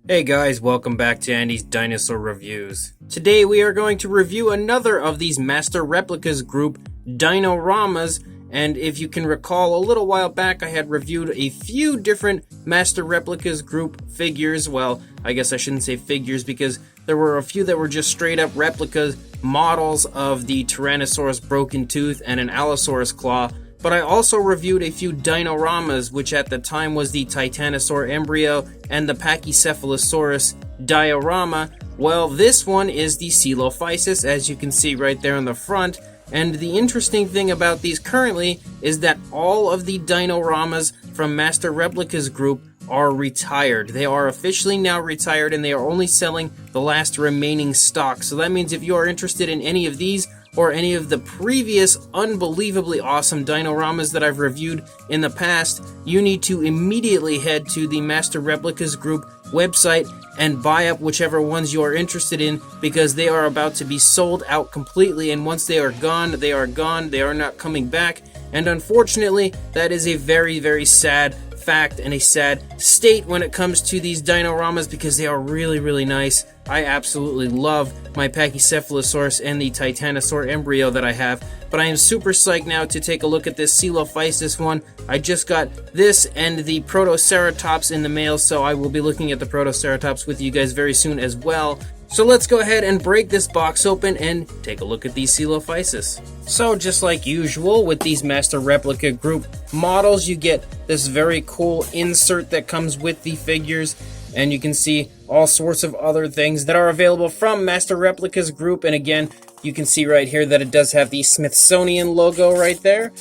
Hey guys, welcome back to Andy's Dinosaur Reviews. Today we are going to review another of these Master Replicas Group Dinoramas, and if you can recall, a little while back I had reviewed a few different Master Replicas Group figures. Well, I guess I shouldn't say figures because there were a few that were just straight up replicas, models of the Tyrannosaurus broken tooth and an Allosaurus claw. But I also reviewed a few Dinoramas, which at the time was the Titanosaur embryo and the Pachycephalosaurus diorama. Well, this one is the Coelophysis, as you can see right there on the front. And the interesting thing about these currently is that all of the Dinoramas from Master Replicas Group are retired. They are officially now retired and they are only selling the last remaining stock. So that means if you are interested in any of these, or any of the previous unbelievably awesome Dinoramas that I've reviewed in the past, you need to immediately head to the Master Replicas Group website and buy up whichever ones you are interested in, because they are about to be sold out completely, and once they are gone, they are gone. They are not coming back, and unfortunately, that is a very, very sad fact and a sad state when it comes to these Dinoramas, because they are really, really nice. I absolutely love my Pachycephalosaurus and the Titanosaur embryo that I have, but I am super psyched now to take a look at this Coelophysis one. I just got this and the Protoceratops in the mail, so I will be looking at the Protoceratops with you guys very soon as well. So let's go ahead and break this box open and take a look at these Coelophysis. So just like usual with these Master Replica Group models, you get this very cool insert that comes with the figures, and you can see all sorts of other things that are available from Master Replicas Group. And again, you can see right here that it does have the Smithsonian logo right there.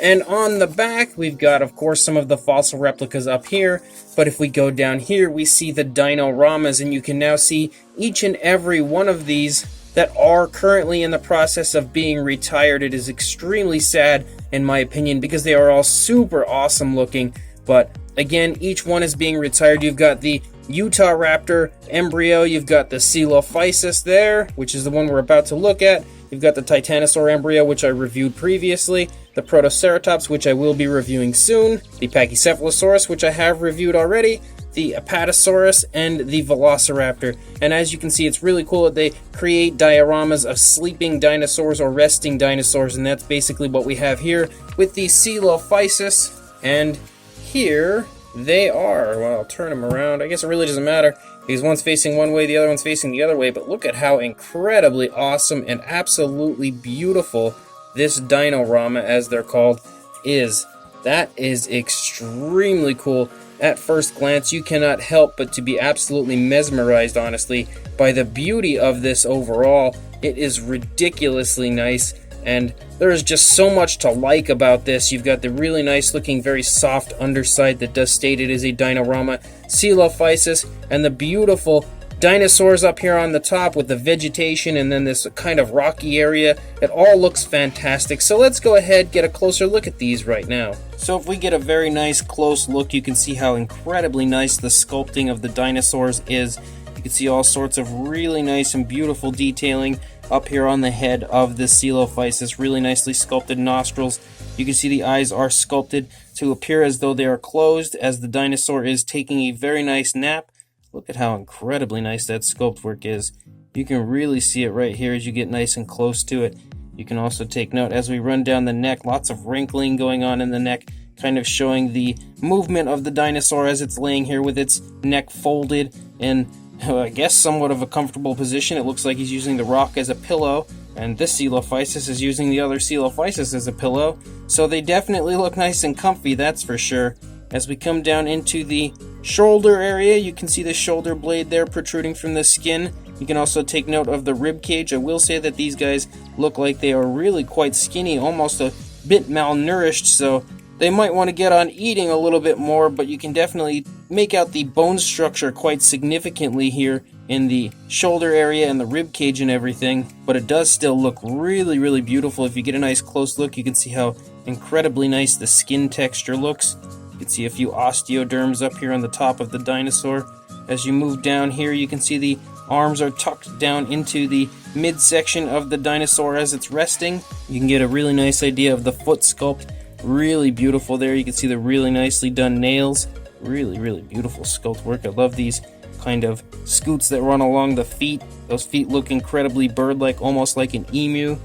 And on the back, we've got, of course, some of the fossil replicas up here. But if we go down here, we see the Dinoramas, and you can now see each and every one of these that are currently in the process of being retired. It is extremely sad, in my opinion, because they are all super awesome looking. But again, each one is being retired. You've got the Utah Raptor embryo, you've got the Coelophysis there, which is the one we're about to look at. You've got the Titanosaur embryo, which I reviewed previously, the Protoceratops, which I will be reviewing soon, the Pachycephalosaurus, which I have reviewed already, the Apatosaurus, and the Velociraptor. And as you can see, it's really cool that they create dioramas of sleeping dinosaurs or resting dinosaurs, and that's basically what we have here with the Coelophysis. And here they are. Well, I'll turn them around. I guess it really doesn't matter because one's facing one way, the other one's facing the other way, but look at how incredibly awesome and absolutely beautiful this Dinorama, as they're called, is. That is extremely cool. At first glance, you cannot help but to be absolutely mesmerized, honestly, by the beauty of this overall. It is ridiculously nice, and there is just so much to like about this. You've got the really nice looking, very soft underside that does state it is a Dinorama Coelophysis, and the beautiful dinosaurs up here on the top with the vegetation and then this kind of rocky area. It all looks fantastic. So let's go ahead, get a closer look at these right now. So if we get a very nice close look, you can see how incredibly nice the sculpting of the dinosaurs is. You can see all sorts of really nice and beautiful detailing up here on the head of the Coelophysis. Really nicely sculpted nostrils. You can see the eyes are sculpted to appear as though they are closed as the dinosaur is taking a very nice nap. Look at how incredibly nice that sculpt work is. You can really see it right here as you get nice and close to it. You can also take note as we run down the neck, lots of wrinkling going on in the neck, kind of showing the movement of the dinosaur as it's laying here with its neck folded in, I guess, somewhat of a comfortable position. It looks like he's using the rock as a pillow, and this Coelophysis is using the other Coelophysis as a pillow. So they definitely look nice and comfy, that's for sure. As we come down into the shoulder area, you can see the shoulder blade there protruding from the skin. You can also take note of the rib cage. I will say that these guys look like they are really quite skinny, almost a bit malnourished, so they might want to get on eating a little bit more, but you can definitely make out the bone structure quite significantly here in the shoulder area and the rib cage and everything, but it does still look really, really beautiful. If you get a nice close look, you can see how incredibly nice the skin texture looks. You can see a few osteoderms up here on the top of the dinosaur. As you move down here, you can see the arms are tucked down into the midsection of the dinosaur as it's resting. You can get a really nice idea of the foot sculpt. Really beautiful there. You can see the really nicely done nails. Really, really beautiful sculpt work. I love these kind of scoots that run along the feet. Those feet look incredibly bird-like, almost like an emu.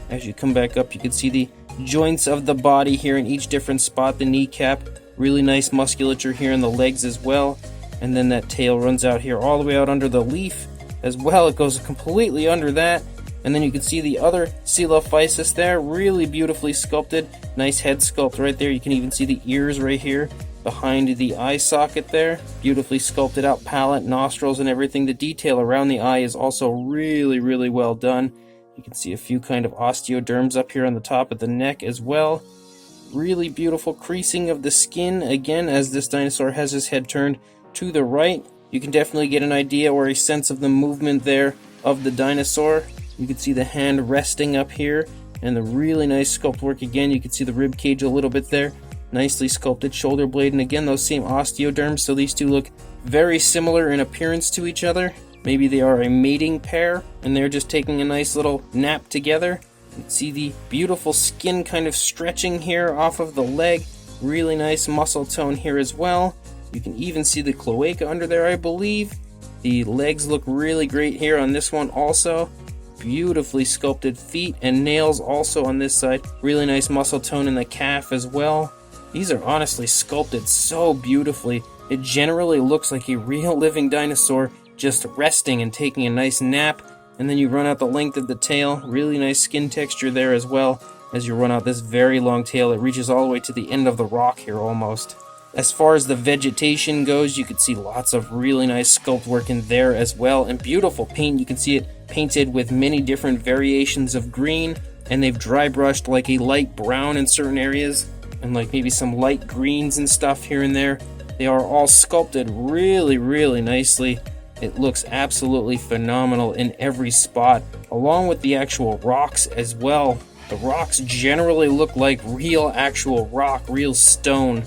As you come back up, you can see the joints of the body here in each different spot. The kneecap, really nice musculature here in the legs as well. And then that tail runs out here all the way out under the leaf as well. It goes completely under that. And then you can see the other Coelophysis there, really beautifully sculpted. Nice head sculpt right there. You can even see the ears right here behind the eye socket there. Beautifully sculpted out palate, nostrils, and everything. The detail around the eye is also really, really well done. You can see a few kind of osteoderms up here on the top of the neck as well. Really beautiful creasing of the skin, again, as this dinosaur has his head turned to the right. You can definitely get an idea or a sense of the movement there of the dinosaur. You can see the hand resting up here, and the really nice sculpt work again. You can see the rib cage a little bit there. Nicely sculpted shoulder blade, and again, those same osteoderms, so these two look very similar in appearance to each other. Maybe they are a mating pair, and they're just taking a nice little nap together. You can see the beautiful skin kind of stretching here off of the leg. Really nice muscle tone here as well. You can even see the cloaca under there, I believe. The legs look really great here on this one also. Beautifully sculpted feet and nails also on this side. Really nice muscle tone in the calf as well. These are honestly sculpted so beautifully. It generally looks like a real living dinosaur just resting and taking a nice nap. And then you run out the length of the tail. Really nice skin texture there as well. As you run out this very long tail, it reaches all the way to the end of the rock here almost. As far as the vegetation goes, you can see lots of really nice sculpt work in there as well, and beautiful paint. You can see it painted with many different variations of green, and they've dry brushed like a light brown in certain areas, and like maybe some light greens and stuff here and there. They are all sculpted really, really nicely. It looks absolutely phenomenal in every spot, along with the actual rocks as well. The rocks generally look like real actual rock, real stone.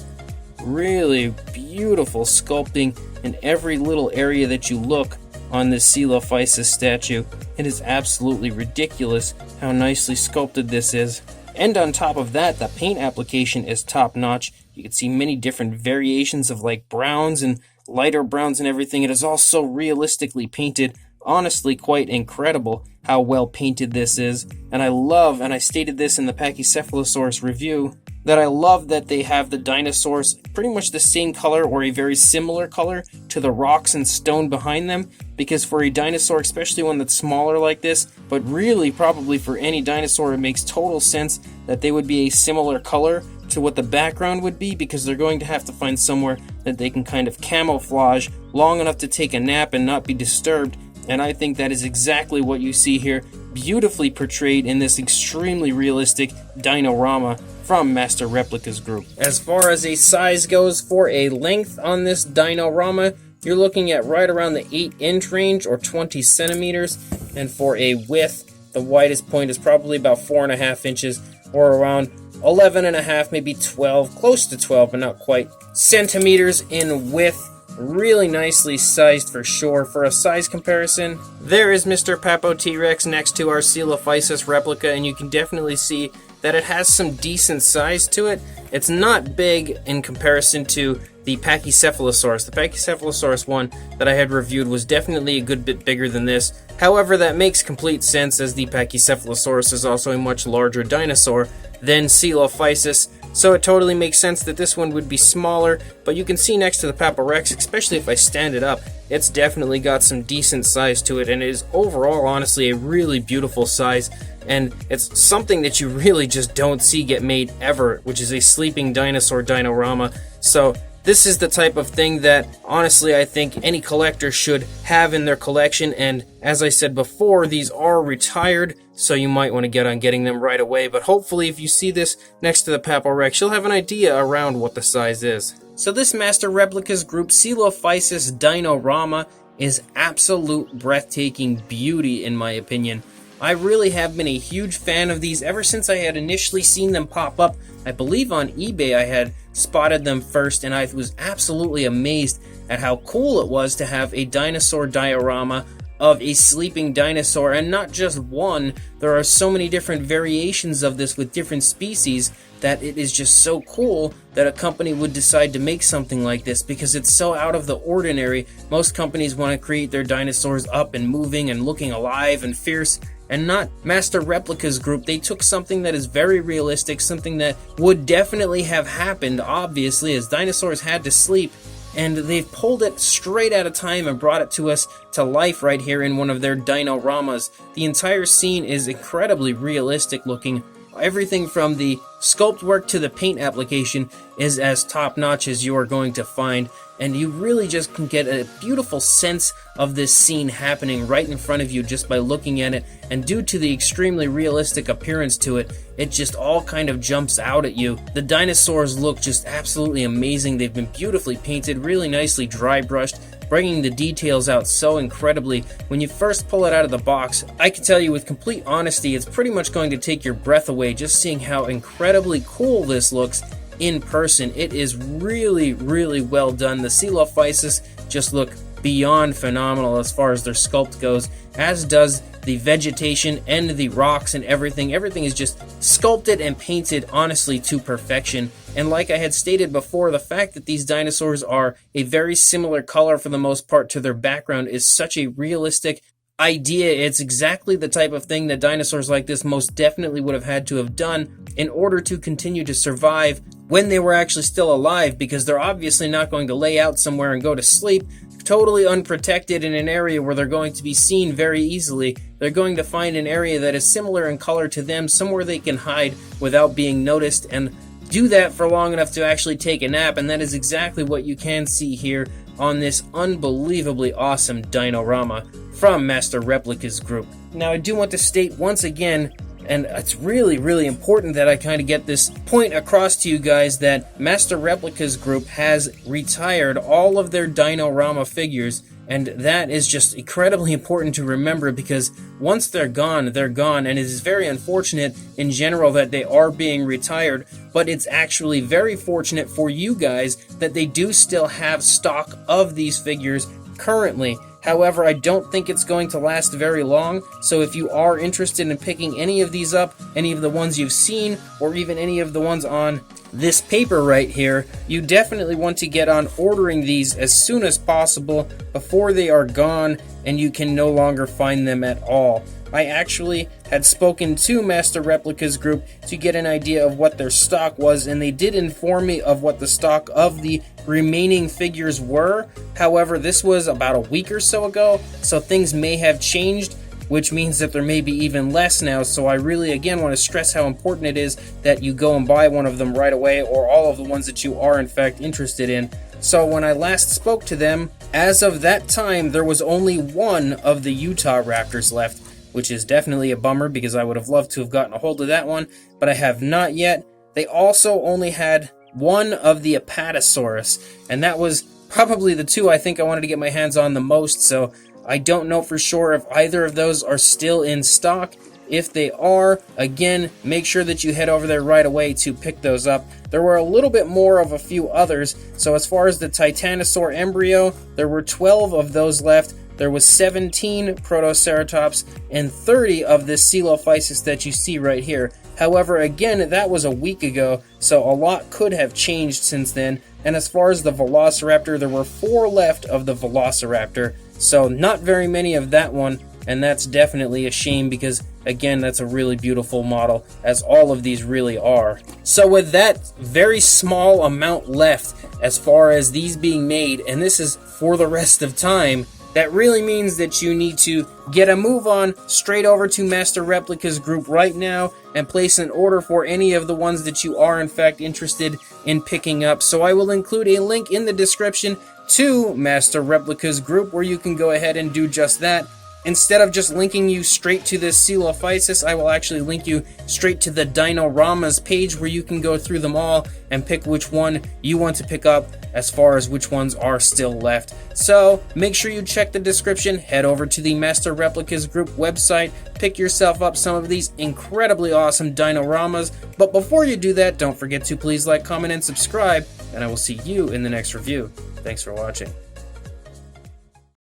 Really beautiful sculpting in every little area that you look on this Coelophysis statue. It is absolutely ridiculous how nicely sculpted this is. And on top of that, the paint application is top notch. You can see many different variations of like browns and lighter browns and everything. It is all so realistically painted. Honestly, quite incredible how well painted this is. And I love, and I stated this in the Pachycephalosaurus review, that I love that they have the dinosaurs pretty much the same color or a very similar color to the rocks and stone behind them, because for a dinosaur, especially one that's smaller like this, but really probably for any dinosaur, it makes total sense that they would be a similar color to what the background would be, because they're going to have to find somewhere that they can kind of camouflage long enough to take a nap and not be disturbed. And I think that is exactly what you see here, beautifully portrayed in this extremely realistic Dinorama from Master Replicas Group. As far as a size goes, for a length on this Dinorama, you're looking at right around the 8-inch range or 20 centimeters. And for a width, the widest point is probably about 4.5 inches or around 11.5, maybe 12, close to 12, but not quite, centimeters in width. Really nicely sized for sure. For a size comparison, there is Mr. Papo T-Rex next to our Coelophysis replica, and you can definitely see that it has some decent size to it. It's not big in comparison to the Pachycephalosaurus. The Pachycephalosaurus one that I had reviewed was definitely a good bit bigger than this. However, that makes complete sense, as the Pachycephalosaurus is also a much larger dinosaur than Coelophysis. So it totally makes sense that this one would be smaller, but you can see next to the Paparex, especially if I stand it up, it's definitely got some decent size to it, and it is overall honestly a really beautiful size, and it's something that you really just don't see get made ever, which is a sleeping dinosaur dinorama. So this is the type of thing that honestly I think any collector should have in their collection, and as I said before, these are retired, so you might want to get on getting them right away, but hopefully if you see this next to the Paparex, you'll have an idea around what the size is. So this Master Replicas Group Coelophysis Dinorama is absolute breathtaking beauty in my opinion. I really have been a huge fan of these ever since I had initially seen them pop up. I believe on eBay I had spotted them first, and I was absolutely amazed at how cool it was to have a dinosaur diorama of a sleeping dinosaur, and not just one. There are so many different variations of this with different species that it is just so cool that a company would decide to make something like this, because it's so out of the ordinary. Most companies want to create their dinosaurs up and moving and looking alive and fierce, and not Master Replicas Group. They took something that is very realistic, something that would definitely have happened, obviously, as dinosaurs had to sleep, and they've pulled it straight out of time and brought it to us to life right here in one of their Dinoramas. The entire scene is incredibly realistic looking. Everything from the sculpt work to the paint application is as top-notch as you are going to find, and you really just can get a beautiful sense of this scene happening right in front of you just by looking at it, and due to the extremely realistic appearance to it, it just all kind of jumps out at you. The dinosaurs look just absolutely amazing. They've been beautifully painted, really nicely dry brushed, bringing the details out so incredibly. When you first pull it out of the box, I can tell you with complete honesty, it's pretty much going to take your breath away just seeing how incredibly cool this looks in person. It is really, really well done. The Coelophysis just look beyond phenomenal as far as their sculpt goes, as does the vegetation and the rocks and everything. Everything is just sculpted and painted honestly to perfection. And like I had stated before, the fact that these dinosaurs are a very similar color for the most part to their background is such a realistic idea. It's exactly the type of thing that dinosaurs like this most definitely would have had to have done in order to continue to survive when they were actually still alive, because they're obviously not going to lay out somewhere and go to sleep totally unprotected in an area where they're going to be seen very easily. They're going to find an area that is similar in color to them, somewhere they can hide without being noticed, and do that for long enough to actually take a nap. And that is exactly what you can see here on this unbelievably awesome Dinorama from Master Replicas Group. Now, I do want to state once again, and it's really, really important that I kind of get this point across to you guys, that Master Replicas Group has retired all of their Dinorama figures, and that is just incredibly important to remember, because once they're gone, and it is very unfortunate in general that they are being retired, but it's actually very fortunate for you guys that they do still have stock of these figures currently. However, I don't think it's going to last very long, so if you are interested in picking any of these up, any of the ones you've seen, or even any of the ones on this paper right here, you definitely want to get on ordering these as soon as possible before they are gone and you can no longer find them at all. I actually had spoken to Master Replicas Group to get an idea of what their stock was, and they did inform me of what the stock of the remaining figures were. However, this was about a week or so ago, so things may have changed, which means that there may be even less now. So I really, again, want to stress how important it is that you go and buy one of them right away, or all of the ones that you are in fact interested in. So when I last spoke to them, as of that time, there was only one of the Utah Raptors left, which is definitely a bummer because I would have loved to have gotten a hold of that one, but I have not yet. They also only had one of the Apatosaurus, and that was probably the two I think I wanted to get my hands on the most, so I don't know for sure if either of those are still in stock. If they are, again, make sure that you head over there right away to pick those up. There were a little bit more of a few others, so as far as the Titanosaur embryo, there were 12 of those left. There was 17 Protoceratops and 30 of this Coelophysis that you see right here. However, again, that was a week ago, so a lot could have changed since then. And as far as the Velociraptor, there were 4 left of the Velociraptor, so not very many of that one, and that's definitely a shame because, again, that's a really beautiful model, as all of these really are. So with that very small amount left as far as these being made, and this is for the rest of time, that really means that you need to get a move on straight over to Master Replicas Group right now and place an order for any of the ones that you are in fact interested in picking up. So I will include a link in the description to Master Replicas Group where you can go ahead and do just that. Instead of just linking you straight to this Coelophysis, I will actually link you straight to the Dinoramas page where you can go through them all and pick which one you want to pick up as far as which ones are still left. So make sure you check the description, head over to the Master Replicas Group website, pick yourself up some of these incredibly awesome Dinoramas. But before you do that, don't forget to please like, comment, and subscribe, and I will see you in the next review. Thanks for watching.